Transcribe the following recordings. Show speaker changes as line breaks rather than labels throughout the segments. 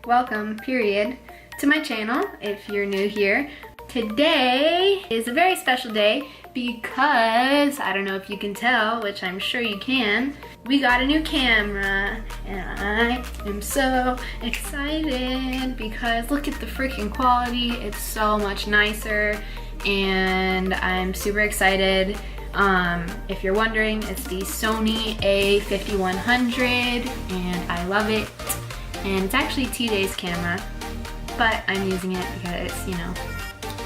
welcome, period, to my channel if you're new here. Today is a very special day because, I don't know if you can tell, which I'm sure you can, we got a new camera and I am so excited because look at the freaking quality. It's so much nicer and I'm super excited. If you're wondering, it's the Sony A5100 and I love it. And it's actually T-Day's camera, but I'm using it because, you know,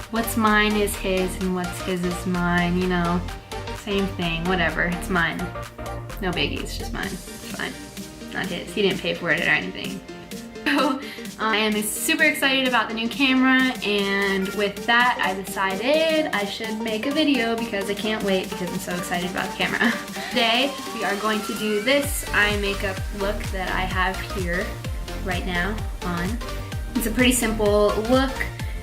what's mine is his and what's his is mine, you know, same thing, whatever, it's mine. No biggie, it's just mine, it's fine, not his. He didn't pay for it or anything. So I am super excited about the new camera, and with that I decided I should make a video because I can't wait because I'm so excited about the camera. Today we are going to do this eye makeup look that I have here right now on. It's a pretty simple look.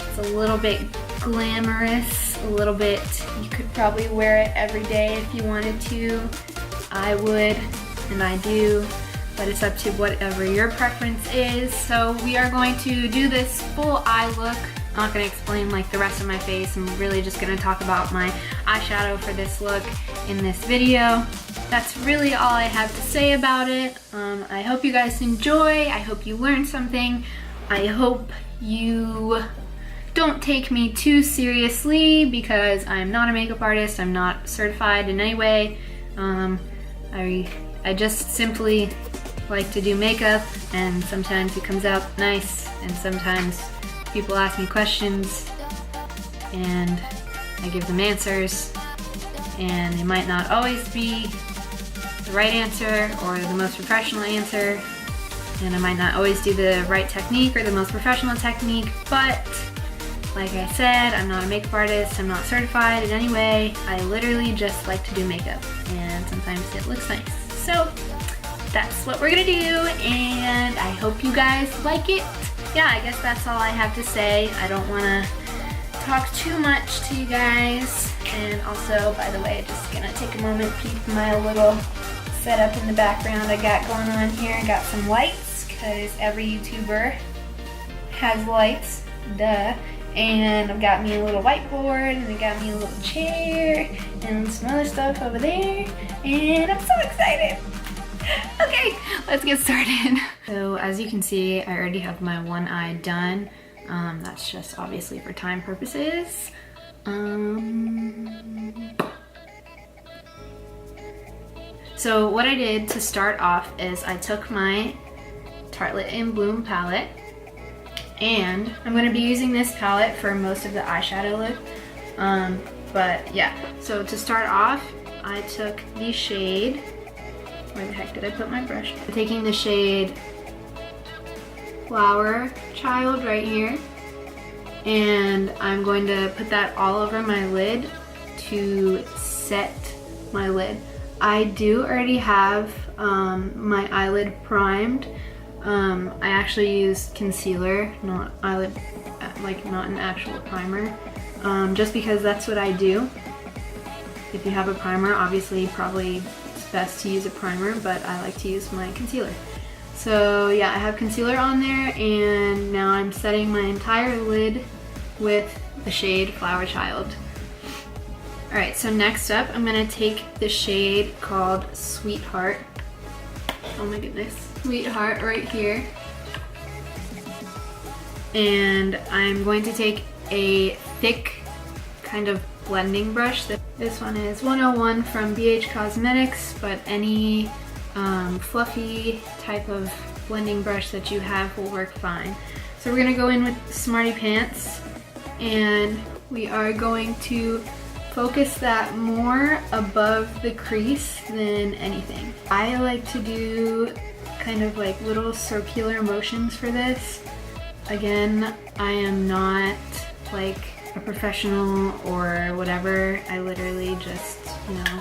It's a little bit glamorous, a little bit, you could probably wear it every day if you wanted to. I would, and I do, but it's up to whatever your preference is. So we are going to do this full eye look. I'm not going to explain like the rest of my face. I'm really just going to talk about my eyeshadow for this look in this video. That's really all I have to say about it. I hope you guys enjoy. I hope you learned something. I hope you don't take me too seriously because I'm not a makeup artist. I'm not certified in any way. I just simply like to do makeup, and sometimes it comes out nice and sometimes people ask me questions and I give them answers, and they might not always be the right answer or the most professional answer, and I might not always do the right technique or the most professional technique, but like I said, I'm not a makeup artist, I'm not certified in any way. I literally just like to do makeup, and sometimes it looks nice. So that's what we're gonna do, and I hope you guys like it. Yeah, I guess that's all I have to say. I don't wanna talk too much to you guys. And also, by the way, just gonna take a moment, peep my little setup in the background I got going on here. I got some lights, because every YouTuber has lights, duh. And I've got me a little whiteboard, and I got me a little chair, and some other stuff over there, and I'm so excited. Okay, let's get started. So as you can see, I already have my one eye done. That's just obviously for time purposes. So what I did to start off is I took my Tartelette in Bloom palette, and I'm going to be using this palette for most of the eyeshadow look. But yeah, so to start off, I took the shade, where the heck did I put my brush? I'm taking the shade Flower Child right here, and I'm going to put that all over my lid to set my lid. I do already have my eyelid primed. I actually used concealer, not eyelid, like not an actual primer, just because that's what I do. If you have a primer, obviously probably it's best to use a primer, but I like to use my concealer. So yeah, I have concealer on there, and now I'm setting my entire lid with the shade Flower Child. Alright, so next up I'm going to take the shade called Sweetheart. Oh my goodness. Sweetheart right here. And I'm going to take a thick kind of blending brush. This one is 101 from BH Cosmetics, but any fluffy type of blending brush that you have will work fine. So we're going to go in with Smarty Pants, and we are going to focus that more above the crease than anything. I like to do kind of like little circular motions for this. Again, I am not like a professional or whatever. I literally just, you know,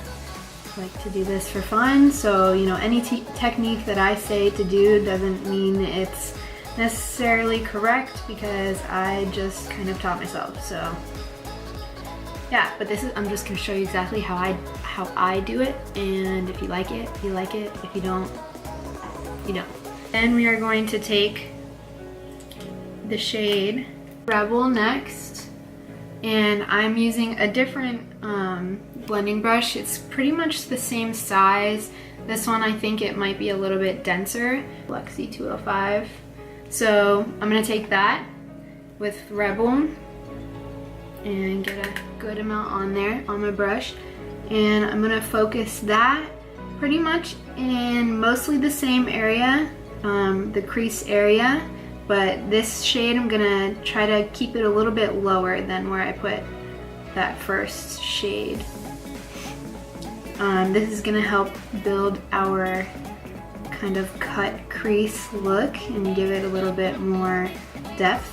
like to do this for fun. So, you know, any technique that I say to do doesn't mean it's necessarily correct, because I just kind of taught myself. So yeah, but this is, I'm just gonna show you exactly how I do it, and if you like it, you like it. If you don't, you don't. Then we are going to take the shade Rebel next, and I'm using a different blending brush. It's pretty much the same size. This one, I think it might be a little bit denser, Lexi 205. So I'm gonna take that with Rebel and get a good amount on there on my brush, and I'm gonna focus that pretty much in mostly the same area, the crease area, but this shade I'm gonna try to keep it a little bit lower than where I put that first shade. This is gonna help build our kind of cut crease look and give it a little bit more depth,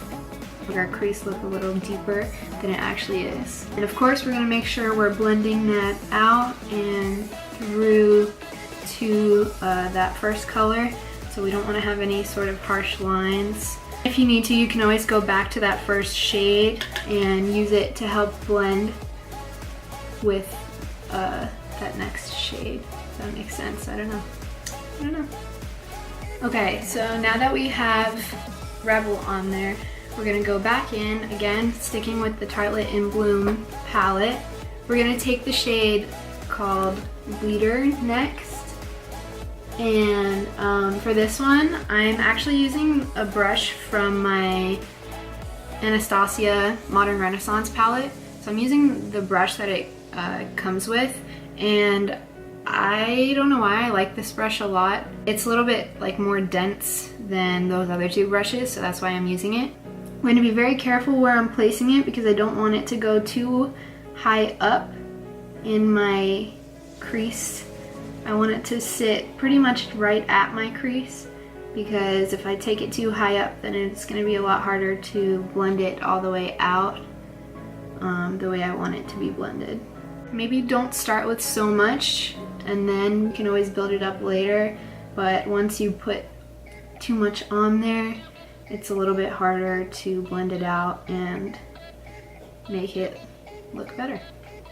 make our crease look a little deeper than it actually is. And of course we're gonna make sure we're blending that out and through to that first color, so we don't want to have any sort of harsh lines. If you need to, you can always go back to that first shade and use it to help blend with that next shade. If that makes sense. I don't know. Okay, so now that we have Rebel on there, we're gonna go back in, again, sticking with the Tartelette in Bloom palette. We're gonna take the shade called Leader next. And for this one, I'm actually using a brush from my Anastasia Modern Renaissance palette. So I'm using the brush that it comes with, and I don't know why I like this brush a lot. It's a little bit like more dense than those other two brushes, so that's why I'm using it. I'm going to be very careful where I'm placing it because I don't want it to go too high up in my crease. I want it to sit pretty much right at my crease, because if I take it too high up, then it's going to be a lot harder to blend it all the way out the way I want it to be blended. Maybe don't start with so much, and then you can always build it up later, but once you put too much on there, it's a little bit harder to blend it out and make it look better.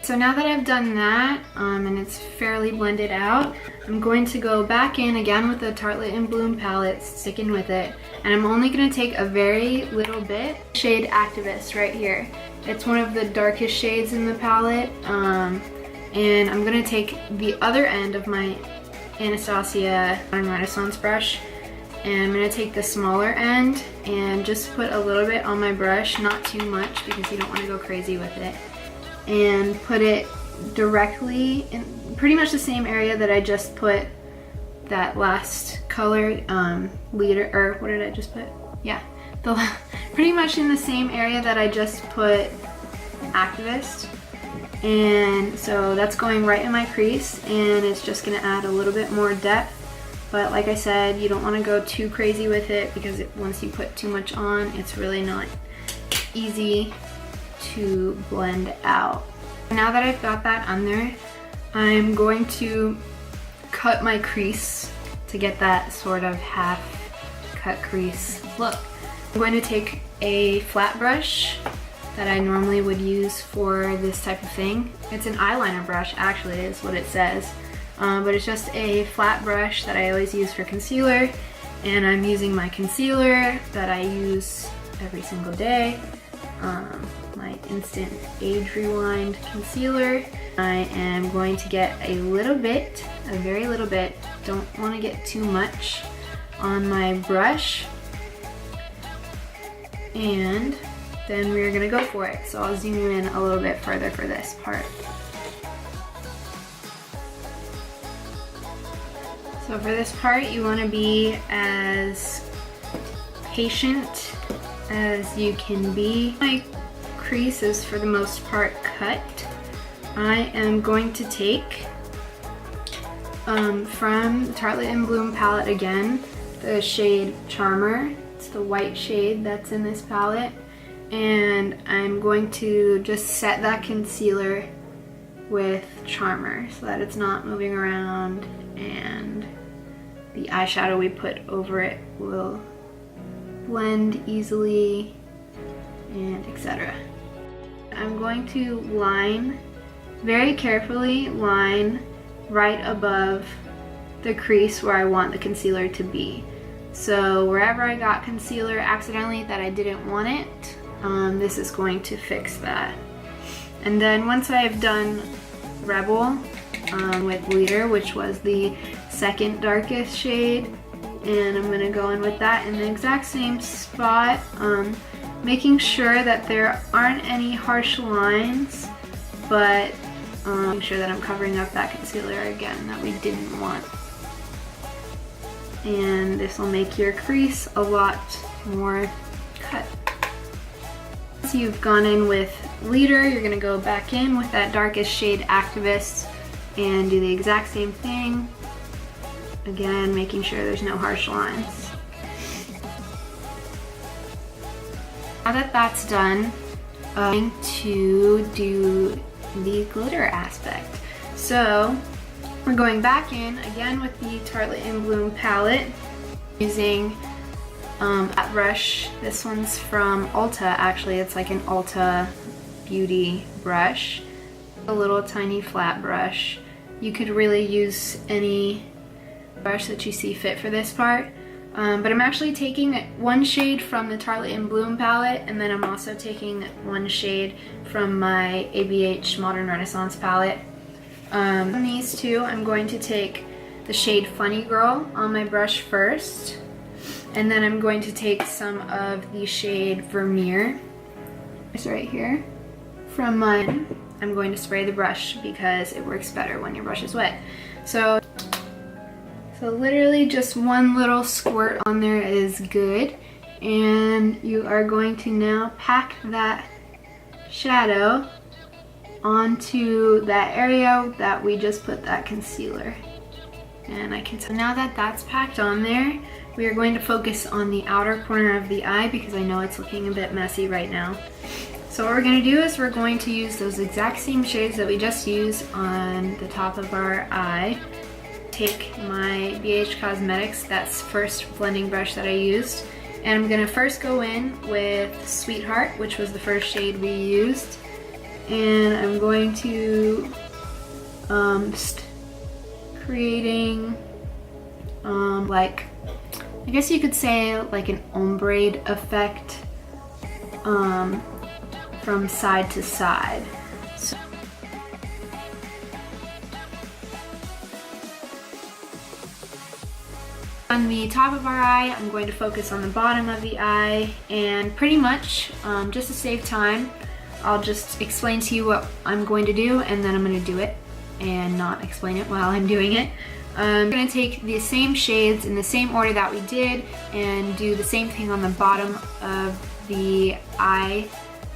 So now that I've done that, and it's fairly blended out, I'm going to go back in again with the Tartelette in Bloom palette, sticking with it, and I'm only going to take a very little bit. Shade Activist right here. It's one of the darkest shades in the palette, and I'm going to take the other end of my Anastasia Modern Renaissance brush, and I'm going to take the smaller end and just put a little bit on my brush, not too much because you don't want to go crazy with it, and put it directly in pretty much the same area that I just put that last color, Leader, or what did I just put? Yeah, pretty much in the same area that I just put Activist. And so that's going right in my crease, and it's just gonna add a little bit more depth. But like I said, you don't wanna go too crazy with it because once you put too much on, it's really not easy to blend out. Now that I've got that on there, I'm going to cut my crease to get that sort of half cut crease look. I'm going to take a flat brush that I normally would use for this type of thing. It's an eyeliner brush, actually, is what it says. But it's just a flat brush that I always use for concealer, and I'm using my concealer that I use every single day. My Instant Age Rewind concealer. I am going to get a little bit, a very little bit, don't want to get too much on my brush, and then we're gonna go for it. So I'll zoom in a little bit further for this part. So for this part, you want to be as patient as you can be. My crease is for the most part cut. I am going to take from the Tartelette in Bloom palette again, the shade Charmer. It's the white shade that's in this palette. And I'm going to just set that concealer with Charmer so that it's not moving around, and the eyeshadow we put over it will blend easily, and etc. I'm going to line, very carefully line right above the crease where I want the concealer to be. So wherever I got concealer accidentally that I didn't want it, this is going to fix that. And then once I've done Rebel with Glitter, which was the second darkest shade, and I'm gonna go in with that in the exact same spot, making sure that there aren't any harsh lines, but making sure that I'm covering up that concealer again that we didn't want. And this will make your crease a lot more cut. Once you've gone in with Glitter, you're gonna go back in with that darkest shade Activist and do the exact same thing. Again, making sure there's no harsh lines. Now that that's done, I'm going to do the glitter aspect. So we're going back in again with the Tartelette in Bloom palette, using that brush. This one's from Ulta, actually. It's like an Ulta Beauty brush, a little tiny flat brush. You could really use any brush that you see fit for this part, but I'm actually taking one shade from the Tartelette in Bloom palette, and then I'm also taking one shade from my ABH Modern Renaissance palette. From these two, I'm going to take the shade Funny Girl on my brush first, and then I'm going to take some of the shade Vermeer. It's right here. From mine, I'm going to spray the brush because it works better when your brush is wet. So literally just one little squirt on there is good, and you are going to now pack that shadow onto that area that we just put that concealer. And I can tell now that that's packed on there, we are going to focus on the outer corner of the eye because I know it's looking a bit messy right now. So what we're going to do is we're going to use those exact same shades that we just used on the top of our eye. Take my BH Cosmetics, that's first blending brush that I used, and I'm gonna first go in with Sweetheart, which was the first shade we used, and I'm going to creating like, I guess you could say like an ombre effect from side to side. So on the top of our eye, I'm going to focus on the bottom of the eye, and pretty much, just to save time, I'll just explain to you what I'm going to do, and then I'm going to do it and not explain it while I'm doing it. I'm going to take the same shades in the same order that we did and do the same thing on the bottom of the eye,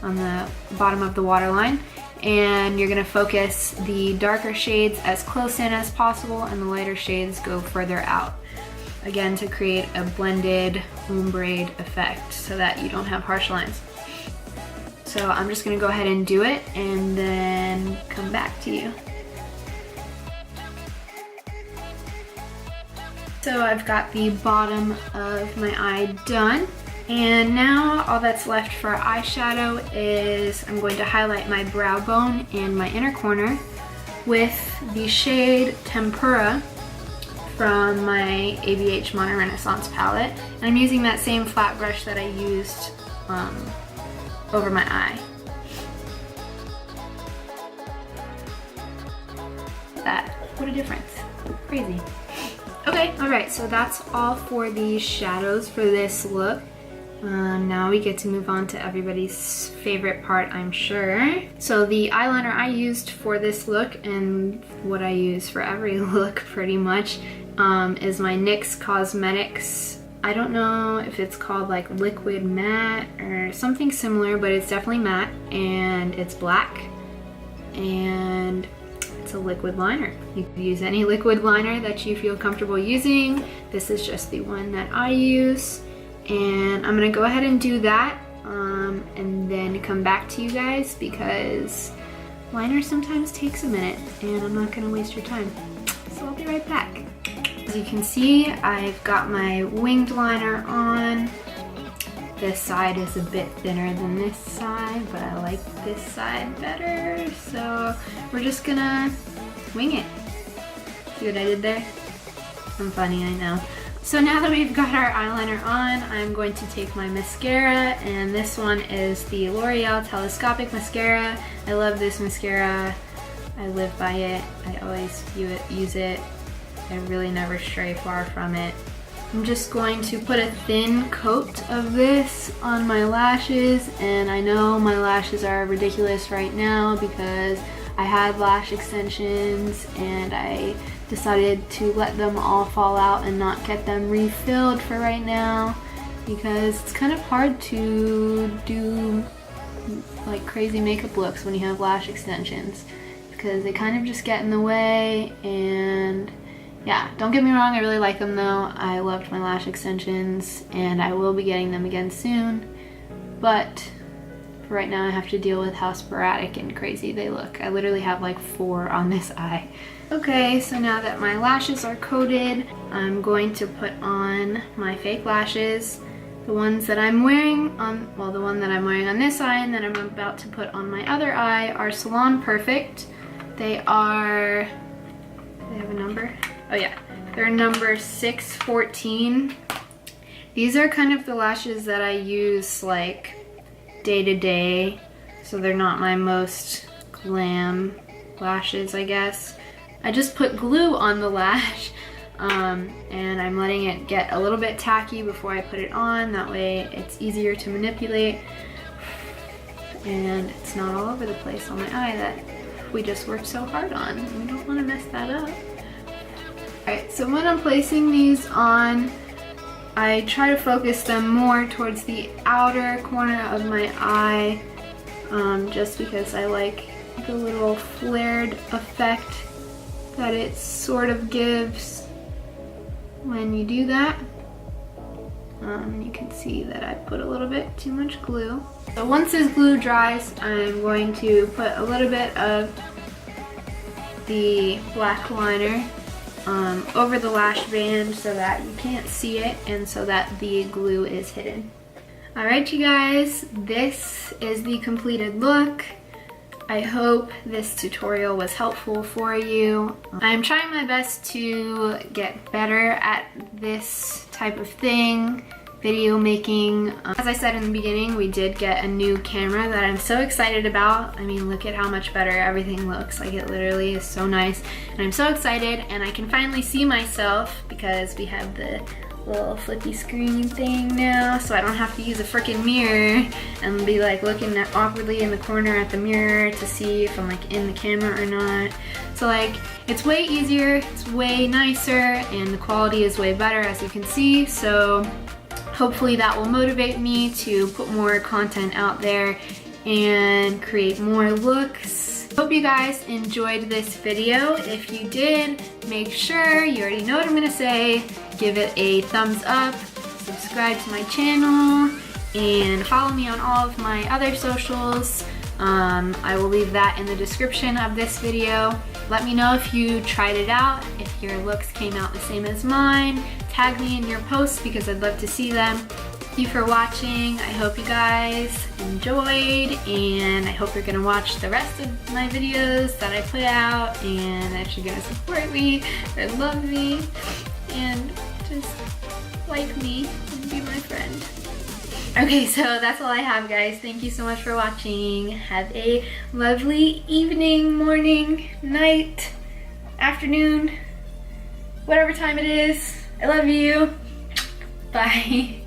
on the bottom of the waterline. And you're going to focus the darker shades as close in as possible and the lighter shades go further out. Again, to create a blended ombre effect so that you don't have harsh lines. So I'm just gonna go ahead and do it and then come back to you. So I've got the bottom of my eye done. And now all that's left for eyeshadow is I'm going to highlight my brow bone and my inner corner with the shade Tempura from my ABH Modern Renaissance palette. And I'm using that same flat brush that I used over my eye. That, what a difference, crazy. Okay, alright, so that's all for the shadows for this look. Now we get to move on to everybody's favorite part, I'm sure. So the eyeliner I used for this look, and what I use for every look pretty much, is my NYX Cosmetics. I don't know if it's called like liquid matte or something similar, but it's definitely matte and it's black and it's a liquid liner. You can use any liquid liner that you feel comfortable using. This is just the one that I use. And I'm gonna go ahead and do that and then come back to you guys because liner sometimes takes a minute and I'm not gonna waste your time. So I'll be right back. As you can see, I've got my winged liner on. This side is a bit thinner than this side, but I like this side better. So we're just gonna wing it. See what I did there? I'm funny, I know. So now that we've got our eyeliner on, I'm going to take my mascara, and this one is the L'Oreal Telescopic Mascara. I love this mascara. I live by it. I always use it. I really never stray far from it. I'm just going to put a thin coat of this on my lashes, and I know my lashes are ridiculous right now because I had lash extensions and I decided to let them all fall out and not get them refilled for right now because it's kind of hard to do like crazy makeup looks when you have lash extensions because they kind of just get in the way. And yeah, don't get me wrong, I really like them though. I loved my lash extensions and I will be getting them again soon, but for right now I have to deal with how sporadic and crazy they look. I literally have like 4 on this eye. Okay, so now that my lashes are coated, I'm going to put on my fake lashes. The ones that I'm wearing on, well, the one that I'm wearing on this eye and that I'm about to put on my other eye are Salon Perfect. They are, do they have a number? Oh yeah, they're number 614. These are kind of the lashes that I use like day to day, so they're not my most glam lashes, I guess. I just put glue on the lash and I'm letting it get a little bit tacky before I put it on. That way it's easier to manipulate and it's not all over the place on my eye that we just worked so hard on. We don't want to mess that up. Alright, so when I'm placing these on, I try to focus them more towards the outer corner of my eye just because I like the little flared effect that it sort of gives when you do that. You can see that I put a little bit too much glue. So once this glue dries, I'm going to put a little bit of the black liner over the lash band so that you can't see it and so that the glue is hidden. Alright you guys, this is the completed look. I hope this tutorial was helpful for you. I'm trying my best to get better at this type of thing, video making. As I said in the beginning, we did get a new camera that I'm so excited about. I mean, look at how much better everything looks. Like, it literally is so nice. And I'm so excited, and I can finally see myself because we have the little flippy screen thing now, so I don't have to use a freaking mirror and be like looking awkwardly in the corner at the mirror to see if I'm like in the camera or not. So like, it's way easier, it's way nicer, and the quality is way better, as you can see. So hopefully that will motivate me to put more content out there and create more looks. Hope you guys enjoyed this video. If you did, make sure, you already know what I'm gonna say, give it a thumbs up, subscribe to my channel, and follow me on all of my other socials. I will leave that in the description of this video. Let me know if you tried it out, if your looks came out the same as mine. Tag me in your posts because I'd love to see them. Thank you for watching. I hope you guys enjoyed, and I hope you're gonna watch the rest of my videos that I put out and that you're gonna support me or love me and just like me and be my friend. Okay, so that's all I have, guys. Thank you so much for watching. Have a lovely evening, morning, night, afternoon, whatever time it is. I love you. Bye.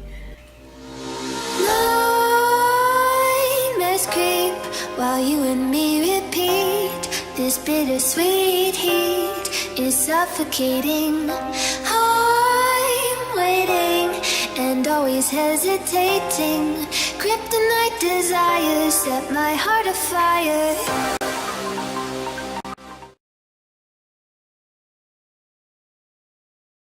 Nightmares creep while you and me repeat. This bittersweet heat is suffocating. I'm waiting and always hesitating. Kryptonite desires set my heart afire.